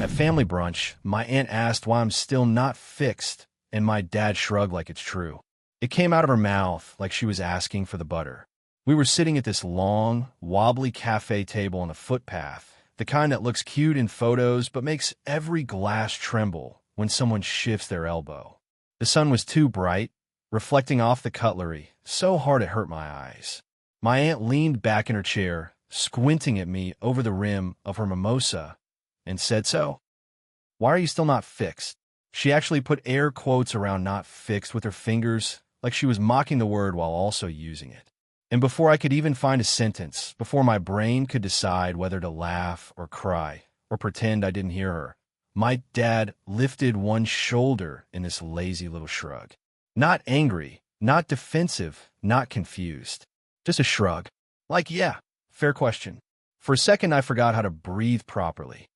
At family brunch, my aunt asked why I'm still not fixed, and my dad shrugged like it's true. It came out of her mouth like she was asking for the butter. We were sitting at this long, wobbly cafe table on the footpath, the kind that looks cute in photos but makes every glass tremble when someone shifts their elbow. The sun was too bright, reflecting off the cutlery, so hard it hurt my eyes. My aunt leaned back in her chair, squinting at me over the rim of her mimosa, and said, "So, why are you still not fixed?" She actually put air quotes around "not fixed" with her fingers, like she was mocking the word while also using it. And before I could even find a sentence, before my brain could decide whether to laugh or cry or pretend I didn't hear her, my dad lifted one shoulder in this lazy little shrug. Not angry, not defensive, not confused. Just a shrug. Like, yeah, fair question. For a second, I forgot how to breathe properly.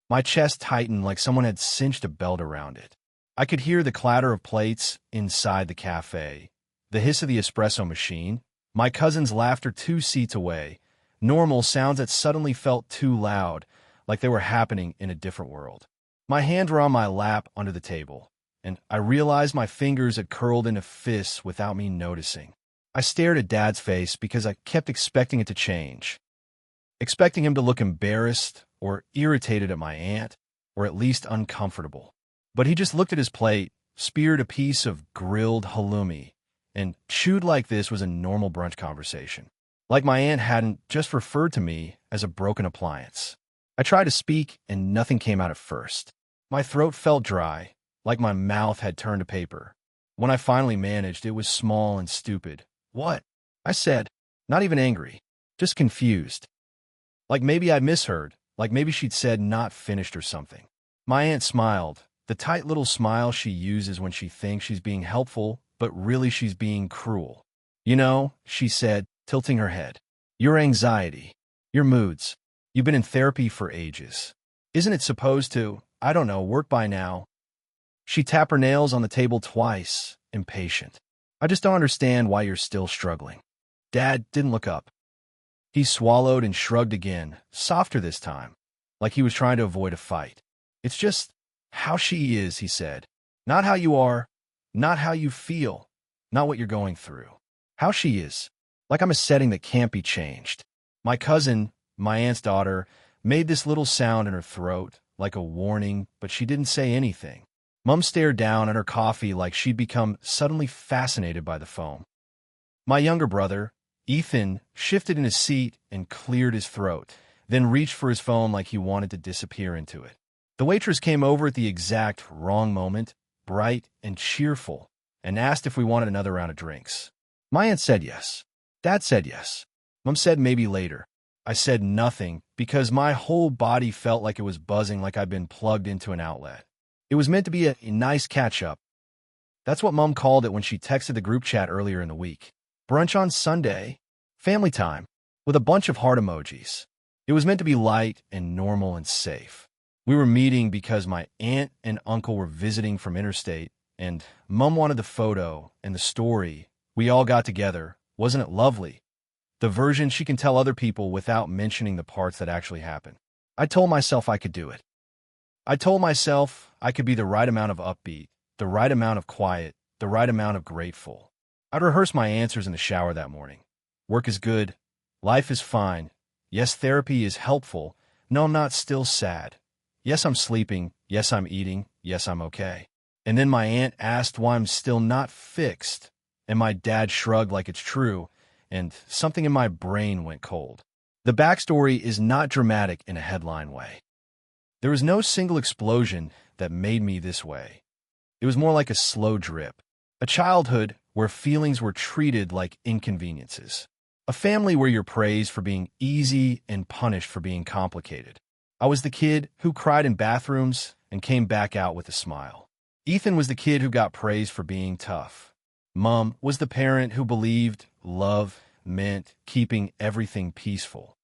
My chest tightened like someone had cinched a belt around it. I could hear the clatter of plates inside the cafe, the hiss of the espresso machine, my cousin's laughter 2 seats away, normal sounds that suddenly felt too loud, like they were happening in a different world. My hands were on my lap under the table, and I realized my fingers had curled into fists without me noticing. I stared at Dad's face because I kept expecting it to change, expecting him to look embarrassed or irritated at my aunt, or at least uncomfortable. But he just looked at his plate, speared a piece of grilled halloumi, and chewed like this was a normal brunch conversation. Like my aunt hadn't just referred to me as a broken appliance. I tried to speak, and nothing came out at first. My throat felt dry, like my mouth had turned to paper. When I finally managed, it was small and stupid. "What?" I said, not even angry, just confused. Like maybe I misheard, like maybe she'd said "not finished" or something. My aunt smiled, the tight little smile she uses when she thinks she's being helpful, but really she's being cruel. "You know," she said, tilting her head, "your anxiety, your moods, you've been in therapy for ages. Isn't it supposed to, I don't know, work by now?" She tapped her nails on the table twice, impatient. "I just don't understand why you're still struggling." Dad didn't look up. He swallowed and shrugged again, softer this time, like he was trying to avoid a fight. "It's just how she is," he said. "Not how you are, not how you feel, not what you're going through. How she is, like I'm a setting that can't be changed." My cousin, my aunt's daughter, made this little sound in her throat, like a warning, but she didn't say anything. Mum stared down at her coffee like she'd become suddenly fascinated by the foam. My younger brother, Ethan, shifted in his seat and cleared his throat, then reached for his phone like he wanted to disappear into it. The waitress came over at the exact wrong moment, bright and cheerful, and asked if we wanted another round of drinks. My aunt said yes. Dad said yes. Mum said maybe later. I said nothing because my whole body felt like it was buzzing, like I'd been plugged into an outlet. It was meant to be a nice catch-up. That's what Mum called it when she texted the group chat earlier in the week. Brunch on Sunday, family time, with a bunch of heart emojis. It was meant to be light and normal and safe. We were meeting because my aunt and uncle were visiting from interstate, and Mum wanted the photo and the story. We all got together. Wasn't it lovely? The version she can tell other people without mentioning the parts that actually happened. I told myself I could do it. I told myself I could be the right amount of upbeat, the right amount of quiet, the right amount of grateful. I'd rehearsed my answers in the shower that morning. Work is good. Life is fine. Yes, therapy is helpful. No, I'm not still sad. Yes, I'm sleeping. Yes, I'm eating. Yes, I'm okay. And then my aunt asked why I'm still not fixed, and my dad shrugged like it's true, and something in my brain went cold. The backstory is not dramatic in a headline way. There was no single explosion that made me this way. It was more like a slow drip. A childhood where feelings were treated like inconveniences. A family where you're praised for being easy and punished for being complicated. I was the kid who cried in bathrooms and came back out with a smile. Ethan was the kid who got praised for being tough. Mum was the parent who believed love meant keeping everything peaceful.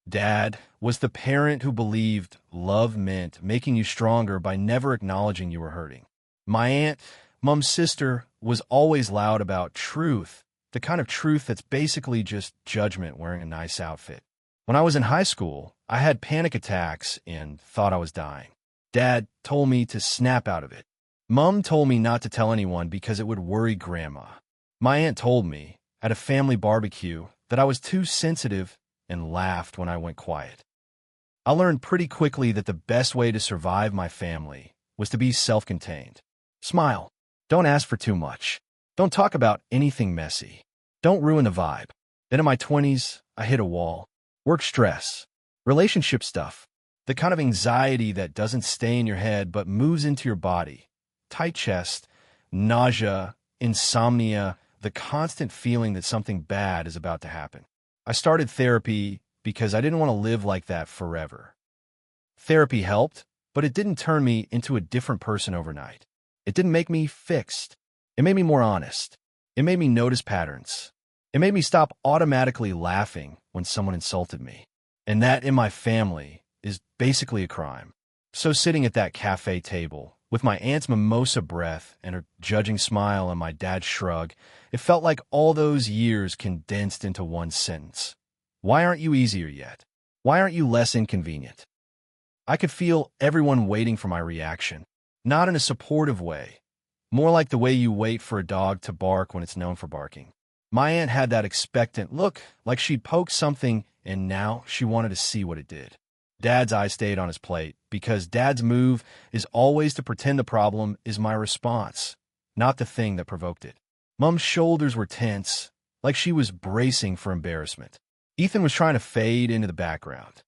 Dad was the parent who believed love meant making you stronger by never acknowledging you were hurting. My aunt, Mum's sister, was always loud about truth, the kind of truth that's basically just judgment wearing a nice outfit. When I was in high school, I had panic attacks and thought I was dying. Dad told me to snap out of it. Mom told me not to tell anyone because it would worry Grandma. My aunt told me at a family barbecue that I was too sensitive and laughed when I went quiet. I learned pretty quickly that the best way to survive my family was to be self-contained. Smile. Don't ask for too much. Don't talk about anything messy. Don't ruin the vibe. Then in my 20s, I hit a wall. Work stress. Relationship stuff. The kind of anxiety that doesn't stay in your head but moves into your body. Tight chest, nausea, insomnia, the constant feeling that something bad is about to happen. I started therapy because I didn't want to live like that forever. Therapy helped, but it didn't turn me into a different person overnight. It didn't make me fixed. It made me more honest. It made me notice patterns. It made me stop automatically laughing when someone insulted me. And that, in my family, is basically a crime. So sitting at that cafe table, with my aunt's mimosa breath and her judging smile and my dad's shrug, it felt like all those years condensed into one sentence. Why aren't you easier yet? Why aren't you less inconvenient? I could feel everyone waiting for my reaction, not in a supportive way, more like the way you wait for a dog to bark when it's known for barking. My aunt had that expectant look, like she'd poked something and now she wanted to see what it did. Dad's eyes stayed on his plate, because Dad's move is always to pretend the problem is my response, not the thing that provoked it. Mom's shoulders were tense, like she was bracing for embarrassment. Ethan was trying to fade into the background.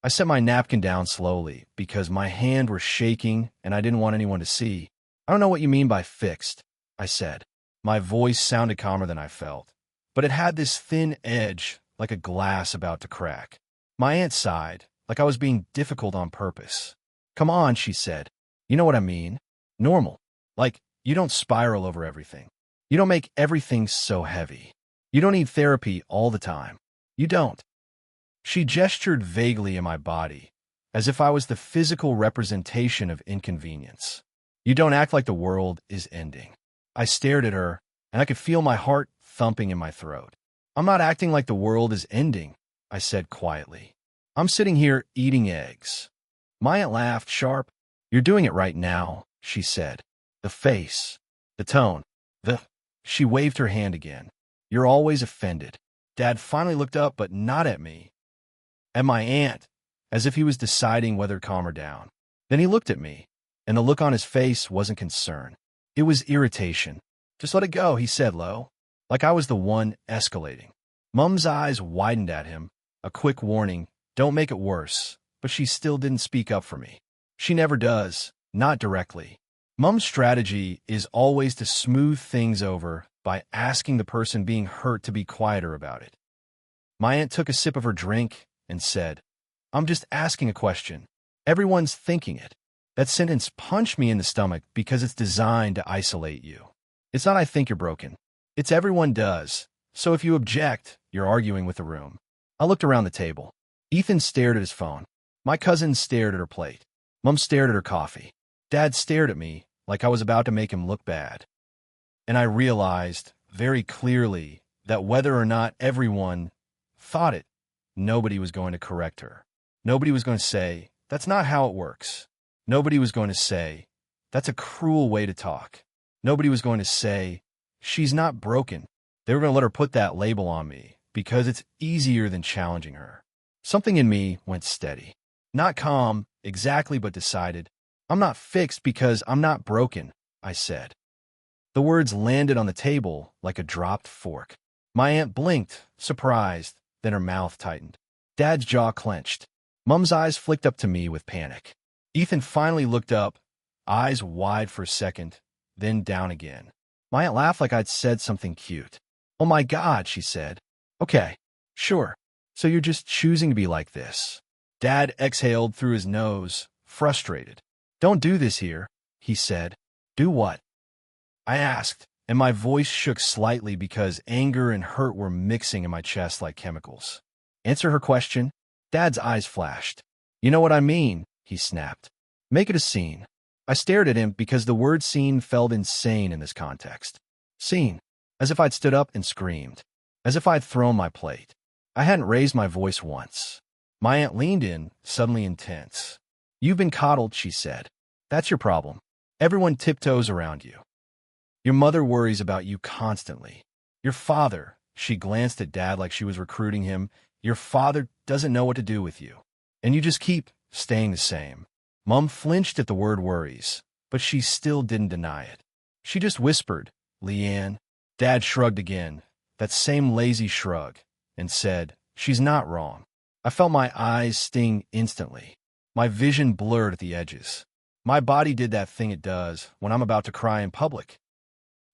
I set my napkin down slowly, because my hand was shaking and I didn't want anyone to see. I don't know what you mean by fixed, I said. My voice sounded calmer than I felt, but it had this thin edge, like a glass about to crack. My aunt sighed, like I was being difficult on purpose. Come on, she said. You know what I mean? Normal. Like, you don't spiral over everything. You don't make everything so heavy. You don't need therapy all the time. You don't. She gestured vaguely in my body, as if I was the physical representation of inconvenience. You don't act like the world is ending. I stared at her, and I could feel my heart thumping in my throat. I'm not acting like the world is ending, I said quietly. I'm sitting here eating eggs. My aunt laughed sharp. You're doing it right now, she said. The face, the tone, She waved her hand again. You're always offended. Dad finally looked up, but not at me. At my aunt, as if he was deciding whether to calm her down. Then he looked at me, and the look on his face wasn't concern. It was irritation. Just let it go, he said low, like I was the one escalating. Mum's eyes widened at him, a quick warning, don't make it worse, but she still didn't speak up for me. She never does, not directly. Mum's strategy is always to smooth things over by asking the person being hurt to be quieter about it. My aunt took a sip of her drink and said, I'm just asking a question. Everyone's thinking it. That sentence punched me in the stomach because it's designed to isolate you. It's not I think you're broken. It's everyone does. So if you object, you're arguing with the room. I looked around the table. Ethan stared at his phone. My cousin stared at her plate. Mum stared at her coffee. Dad stared at me like I was about to make him look bad. And I realized very clearly that whether or not everyone thought it, nobody was going to correct her. Nobody was going to say, that's not how it works. Nobody was going to say, that's a cruel way to talk. Nobody was going to say, she's not broken. They were going to let her put that label on me because it's easier than challenging her. Something in me went steady. Not calm, exactly, but decided. I'm not fixed because I'm not broken, I said. The words landed on the table like a dropped fork. My aunt blinked, surprised, then her mouth tightened. Dad's jaw clenched. Mum's eyes flicked up to me with panic. Ethan finally looked up, eyes wide for a second, then down again. My aunt laughed like I'd said something cute. Oh my God, she said. Okay, sure. So you're just choosing to be like this. Dad exhaled through his nose, frustrated. Don't do this here, he said. Do what? I asked, and my voice shook slightly because anger and hurt were mixing in my chest like chemicals. Answer her question? Dad's eyes flashed. You know what I mean, he snapped. Make it a scene. I stared at him because the word scene felt insane in this context. Scene. As if I'd stood up and screamed. As if I'd thrown my plate. I hadn't raised my voice once. My aunt leaned in, suddenly intense. You've been coddled, she said. That's your problem. Everyone tiptoes around you. Your mother worries about you constantly. Your father, she glanced at Dad like she was recruiting him, your father doesn't know what to do with you. And you just keep staying the same. Mom flinched at the word worries, but she still didn't deny it. She just whispered, Leanne. Dad shrugged again, that same lazy shrug, and said, she's not wrong. I felt my eyes sting instantly. My vision blurred at the edges. My body did that thing it does when I'm about to cry in public.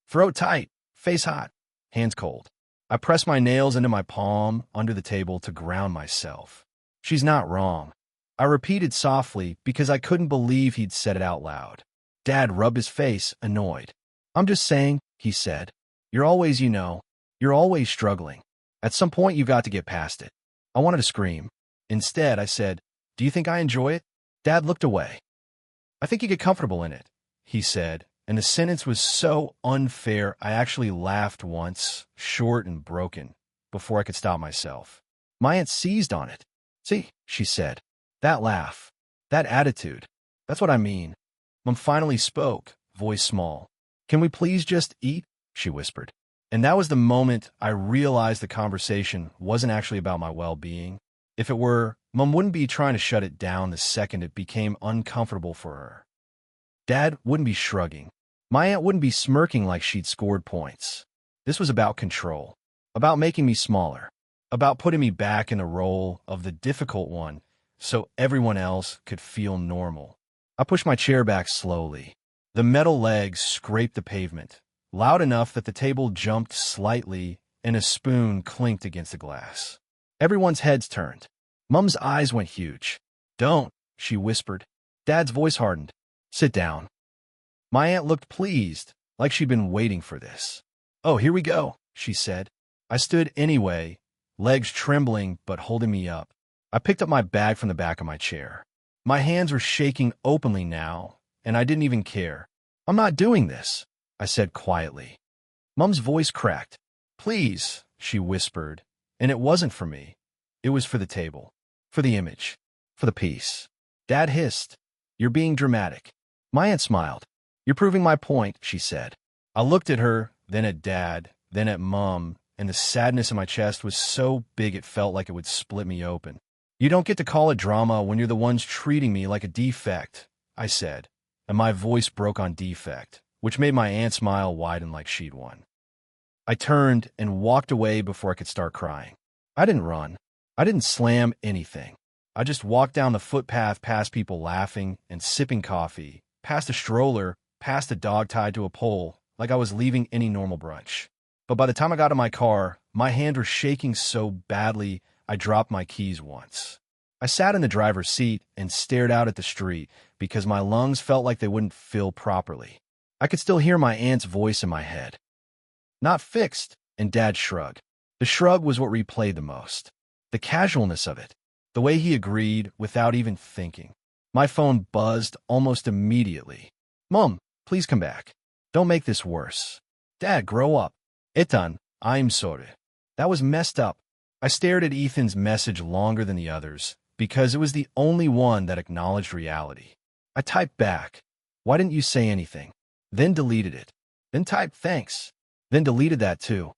Throat tight, face hot, hands cold. I pressed my nails into my palm under the table to ground myself. She's not wrong. I repeated softly because I couldn't believe he'd said it out loud. Dad rubbed his face, annoyed. I'm just saying, he said. You're always, you're always struggling. At some point, you've got to get past it. I wanted to scream. Instead, I said, do you think I enjoy it? Dad looked away. I think you get comfortable in it, he said, and the sentence was so unfair I actually laughed once, short and broken, before I could stop myself. My aunt seized on it. See, she said, that laugh, that attitude, that's what I mean. Mom finally spoke, voice small. Can we please just eat? She whispered. And that was the moment I realized the conversation wasn't actually about my well-being. If it were, Mom wouldn't be trying to shut it down the second it became uncomfortable for her. Dad wouldn't be shrugging. My aunt wouldn't be smirking like she'd scored points. This was about control, about making me smaller, about putting me back in the role of the difficult one so everyone else could feel normal. I pushed my chair back slowly. The metal legs scraped the pavement, loud enough that the table jumped slightly and a spoon clinked against the glass. Everyone's heads turned. Mom's eyes went huge. Don't, she whispered. Dad's voice hardened. Sit down. My aunt looked pleased, like she'd been waiting for this. Oh, here we go, she said. I stood anyway, legs trembling but holding me up. I picked up my bag from the back of my chair. My hands were shaking openly now, and I didn't even care. I'm not doing this, I said quietly. Mom's voice cracked. Please, she whispered, and it wasn't for me. It was for the table, for the image, for the piece. Dad hissed. You're being dramatic. My aunt smiled. You're proving my point, she said. I looked at her, then at Dad, then at Mom, and the sadness in my chest was so big it felt like it would split me open. You don't get to call it drama when you're the ones treating me like a defect, I said, and my voice broke on defect, which made my aunt smile widen like she'd won. I turned and walked away before I could start crying. I didn't run. I didn't slam anything. I just walked down the footpath past people laughing and sipping coffee, past a stroller, past a dog tied to a pole, like I was leaving any normal brunch. But by the time I got to my car, my hands were shaking so badly I dropped my keys once. I sat in the driver's seat and stared out at the street because my lungs felt like they wouldn't fill properly. I could still hear my aunt's voice in my head. Not fixed, and Dad's shrug. The shrug was what replayed the most. The casualness of it. The way he agreed without even thinking. My phone buzzed almost immediately. Mom, please come back. Don't make this worse. Dad, grow up. Ethan, I'm sorry. That was messed up. I stared at Ethan's message longer than the others because it was the only one that acknowledged reality. I typed back, why didn't you say anything? Then deleted it. Then typed thanks. Then deleted that too.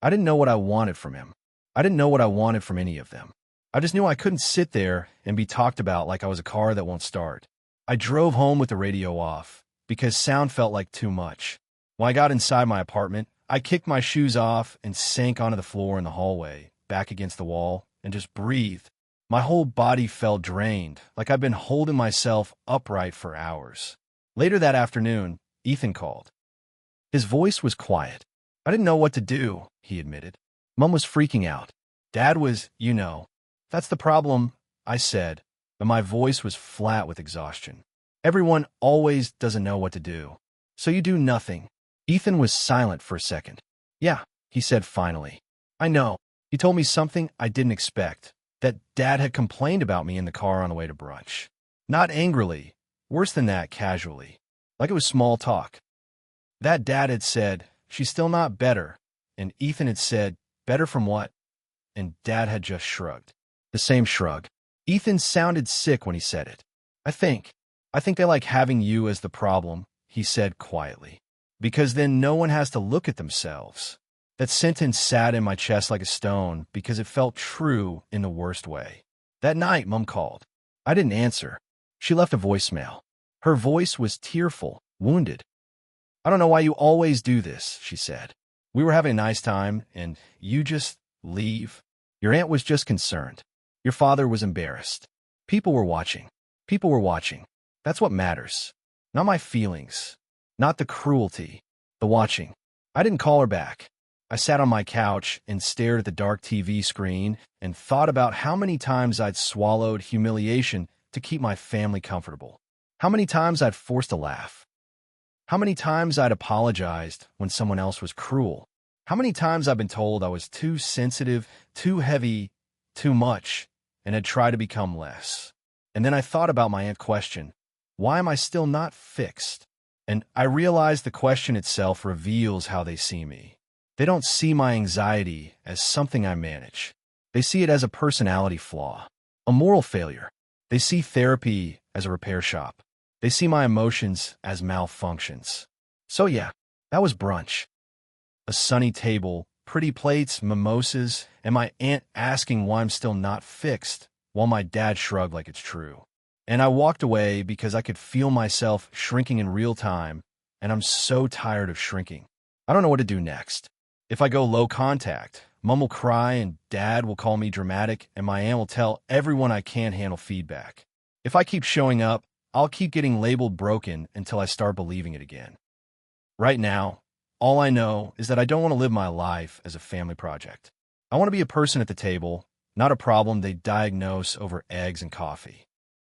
I didn't know what I wanted from him. I didn't know what I wanted from any of them. I just knew I couldn't sit there and be talked about like I was a car that won't start. I drove home with the radio off because sound felt like too much. When I got inside my apartment, I kicked my shoes off and sank onto the floor in the hallway, back against the wall, and just breathed. My whole body felt drained, like I'd been holding myself upright for hours. Later that afternoon, Ethan called. His voice was quiet. I didn't know what to do, he admitted. Mom was freaking out. Dad was, That's the problem, I said, and my voice was flat with exhaustion. Everyone always doesn't know what to do. So you do nothing. Ethan was silent for a second. Yeah, he said finally. I know. He told me something I didn't expect. That Dad had complained about me in the car on the way to brunch. Not angrily. Worse than that, casually. Like it was small talk. That Dad had said, she's still not better. And Ethan had said, better from what? And Dad had just shrugged. The same shrug. Ethan sounded sick when he said it. I think. I think they like having you as the problem, he said quietly. Because then no one has to look at themselves. That sentence sat in my chest like a stone because it felt true in the worst way. That night, Mom called. I didn't answer. She left a voicemail. Her voice was tearful, wounded. I don't know why you always do this, she said. We were having a nice time, and you just leave. Your aunt was just concerned. Your father was embarrassed. People were watching. People were watching. That's what matters. Not my feelings. Not the cruelty. The watching. I didn't call her back. I sat on my couch and stared at the dark TV screen and thought about how many times I'd swallowed humiliation to keep my family comfortable. How many times I'd forced a laugh. How many times I'd apologized when someone else was cruel. How many times I've been told I was too sensitive, too heavy, too much, and had tried to become less. And then I thought about my aunt's question, why am I still not fixed? And I realized the question itself reveals how they see me. They don't see my anxiety as something I manage. They see it as a personality flaw, a moral failure. They see therapy as a repair shop. They see my emotions as malfunctions. So yeah, that was brunch. A sunny table, pretty plates, mimosas, and my aunt asking why I'm still not fixed, while my dad shrugged like it's true. And I walked away because I could feel myself shrinking in real time, and I'm so tired of shrinking. I don't know what to do next. If I go low contact, Mom will cry and Dad will call me dramatic, and my aunt will tell everyone I can't handle feedback. If I keep showing up, I'll keep getting labeled broken until I start believing it again. Right now, all I know is that I don't want to live my life as a family project. I want to be a person at the table, not a problem they diagnose over eggs and coffee.